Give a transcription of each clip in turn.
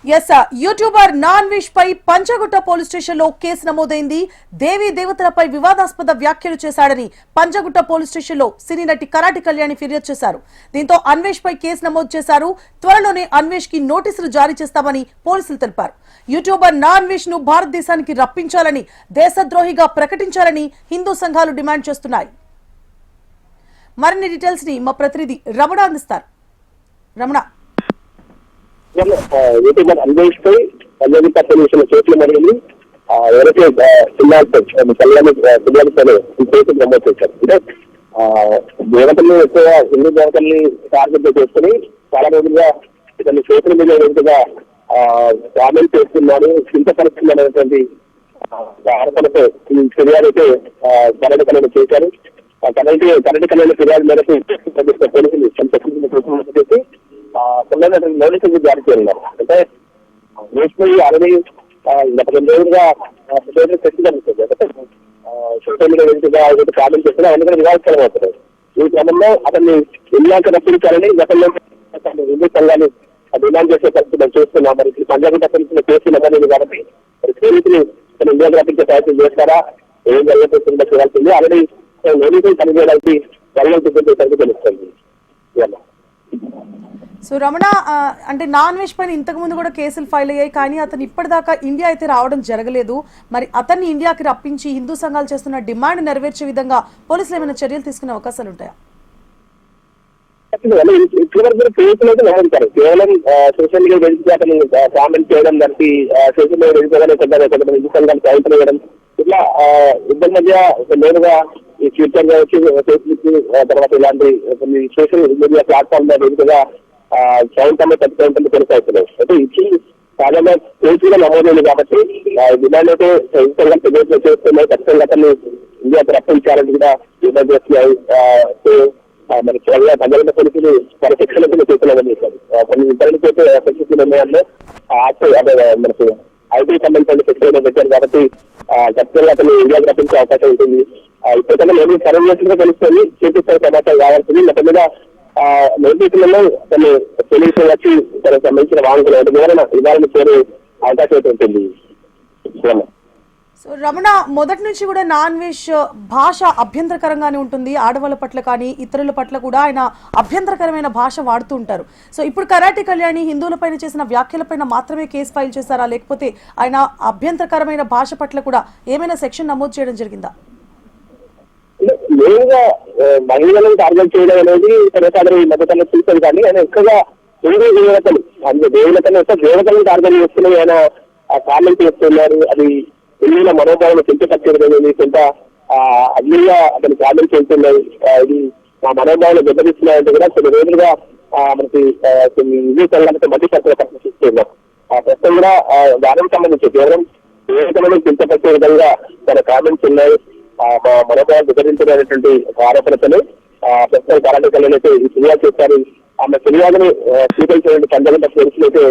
YouTuber నాన్విష్ పై Panjagutta police station లో case నమోదైంది. దేవీ దేవతలపై వివాదాస్పద వ్యాఖ్యలు చేశాడని పంజగుట్ట పోలీస్ స్టేషన్ లో సినీ నటి కరాటి కళ్యాణి ఫిర్యాదు చేశారు. దీంతో అన్వేష్ పై కేసు నమోదు చేశారు. త్వరలోనే అన్వేష్ కి నోటీసులు జారీ చేస్తామని పోలీసులు తెలిపారు. యూట్యూబర్ నాన్విష్ ను భారతదేశానికి రప్పించాలని, దేశద్రోహిగా ప్రకటించాలని హిందూ సంఘాలు డిమాండ్ చేస్తున్నాయి. మరిన్ని డీటెయిల్స్ ని మా ప్రతినిధి రమణ అందిస్తారు. రమణ, యూట్యూబర్ అన్వేష్ పై పంజగుట్ట పోలీసుల కేసులు మరిగింది. ఎవరైతే కళ్యాణి కేసు నమోదు చేశారు. అంటే దేవతల్ని ఎక్కువ హిందూ దేవతల్ని టార్గెట్ చేసుకుని చాలా రోజులుగా ఇతన్ని సోషల్ మీడియా వేదికగా కామెంట్ చేస్తున్నాడు, చింతపరుస్తున్నాడు అనేటువంటి ఆరోపణతో ఈ ఫిర్యాదు అయితే కరెంట్ కళ్యాణి చేశారు. కరెంట్ కళ్యాణి ఫిర్యాదు మేరకు పోలీసులు చేసి నోటీసులు జారీ చేయన్నారు. అంటే నేషనల్ ఆల్రెడీ గత 2 రోజులుగా సోషల్ మీడియా వేదికగా కామెంట్ చేస్తున్నా అందుకని వివాదాస్పదం అవుతున్నారు. ఈ క్రమంలో అతన్ని ఇండియాకి రప్పించాలని గతంలో హిందూ సంఘాలు డిమాండ్ చేసే పరిస్థితి మనం చూస్తున్నాం. మరి పంజాగుట్ట పోలీసులు కేసు నమోదైంది కాబట్టి మరి పోలీసులు ఇండియాకి రప్పించే ప్రయత్నం చేస్తారా, ఏం జరగబోతుందో చూడాల్సింది. ఆల్రెడీ నోటీసులు పనిచేయడానికి త్వరలో చూపించేసరికి తెలుస్తుంది. సో రమణ, అంటే నాన్విష్ పైన ఇంతకు ముందు కూడా కేసులు ఫైల్ అయ్యాయి, కానీ అతను ఇప్పటిదాకా ఇండియా అయితే రావడం జరగలేదు. మరి అతన్ని ఇండియాకి రప్పించి హిందూ సంఘాలు చేస్తున్న డిమాండ్ నెరవేర్చే విధంగా పోలీసులు ఏమైనా చర్యలు తీసుకునే అవకాశాలు ఉంటాయా? కేవలం సోషల్ మీడియా వేదికగా అతను కామెంట్ చేయడం, దానికి సోషల్ మీడియా వేదికగానే కొంత హిందూ సంఘాలు ప్రయత్నం చేయడం, ఇట్లా ఇద్దరి మధ్య నేరుగా ఈ ట్విట్టర్ కావచ్చు, ఫేస్బుక్, తర్వాత ఇలాంటి కొన్ని సోషల్ మీడియా ప్లాట్ఫామ్ వేదికగా సౌండ్ తప్పుకుంటే కొనసాగుతున్నాయి. అయితే ఇచ్చి చాలా కేసుగా నమోదైంది కాబట్టి డిమాండ్ అయితే చేస్తున్నాయి. ఖచ్చితంగా అతన్ని ఇండియాకి రప్పించాలని కూడా డిమాండ్ చేస్తున్నాయి. మరి పంజాగుట్ట పోలీసులు పరిశిక్షణ చేస్తున్నామని చెప్పారు. కొన్ని ఇతరులకి అయితే పరిస్థితులు ఉన్నాయన్నా మనకు ఐటీ సంబంధించిన శిక్షణ పెట్టారు కాబట్టి ఖచ్చితంగా అతను ఇండియాకి రప్పించే అవకాశం ఉంటుంది. ఇప్పటికన్నా నేను సర్వేగా తెలుస్తుంది, చేపిస్తున్న సమాచారం కావాల్సింది. మొత్తం మీద నోటీసులలో తను పోలీసులు వచ్చి తనకు సంబంధించిన వాహనాలు వివరణ చేరే అవకాశం అయితే ఉంటుంది. సో రమణ, మొదటి నుంచి కూడా నాన్విష్ భాష అభ్యంతరకరంగానే ఉంటుంది. ఆడవాళ్ళ పట్ల కానీ ఇతరుల పట్ల కూడా ఆయన అభ్యంతరకరమైన భాష వాడుతూ ఉంటారు. సో ఇప్పుడు కరాటి కళ్యాణి హిందువులపైన చేసిన వ్యాఖ్యలపైన మాత్రమే కేసు ఫైల్ చేశారా, లేకపోతే ఆయన అభ్యంతరకరమైన భాష పట్ల కూడా ఏమైనా సెక్షన్ నమోదు చేయడం జరిగిందా? మెయిన్గా మహిళలను టార్గెట్ చేయడం అనేది కొనసాగడం ఈ మధ్యకాలంలో చూసాను. కానీ ఆయన ఎక్కువగా హిందూ దేవతలు దేవతలను టార్గెట్ చేస్తున్నాయి, ఆయన కామెంట్ చేస్తున్నారు. అది హిందువుల మనోభావాలు పెంచపరిచేది, కొంత అగ్నిగా అతను కామెంట్ చేస్తున్నాయి. ఇది మా మనోభావాలు దెబ్బతీస్తున్నాయంటే కూడా కొన్ని రోజులుగా మనకి కొన్ని హిందూ సంఘాలతో మధ్య చర్చలు చూస్తున్నాం. ప్రస్తుతం కూడా దానికి సంబంధించి కేవలం దేవతలను పెంచపరిచే విధంగా తన కామెంట్స్ ఉన్నాయి. మా మనోభావాలు విభజించినటువంటి ఆరోపణలు ప్రస్తుతం కరాటి కళ్యాణి అయితే ఈ ఫిర్యాదు చేశారు. ఆమె ఫిర్యాదుని స్వీకరించినటువంటి పంజాగుట్ట పోలీసులు అయితే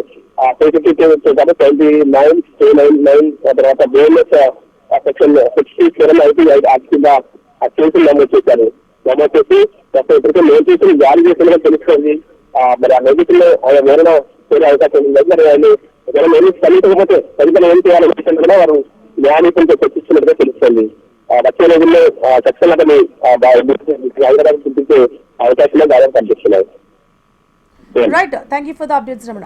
2999 తర్వాత బిఎన్ఎస్ సెక్షన్ 67 ఐటీ యాక్ట్ కింద ఆ కేసులు నమోదు చేశారు. నమోదు చేసి ఇప్పటికే నోటీసులు జారీ చేసినగా తెలుస్తుంది. మరి ఆ నోటీసుల్లో ఆయన వివరణ చేరే అవకాశం ఉంది. మరి ఆయన నోటీసు కలిగకపోతే తదుపరి ఏం చేయాలనే కూడా వారు న్యాయనిపుణులతో చర్చిస్తున్నట్టుగా తెలుస్తుంది. వచ్చే రోజుల్లో ఖచ్చితంగా హైదరాబాద్ చూపించే అవకాశాలు దాదాపు కనిపిస్తున్నాయి. Right, thank you for the updates Ramana.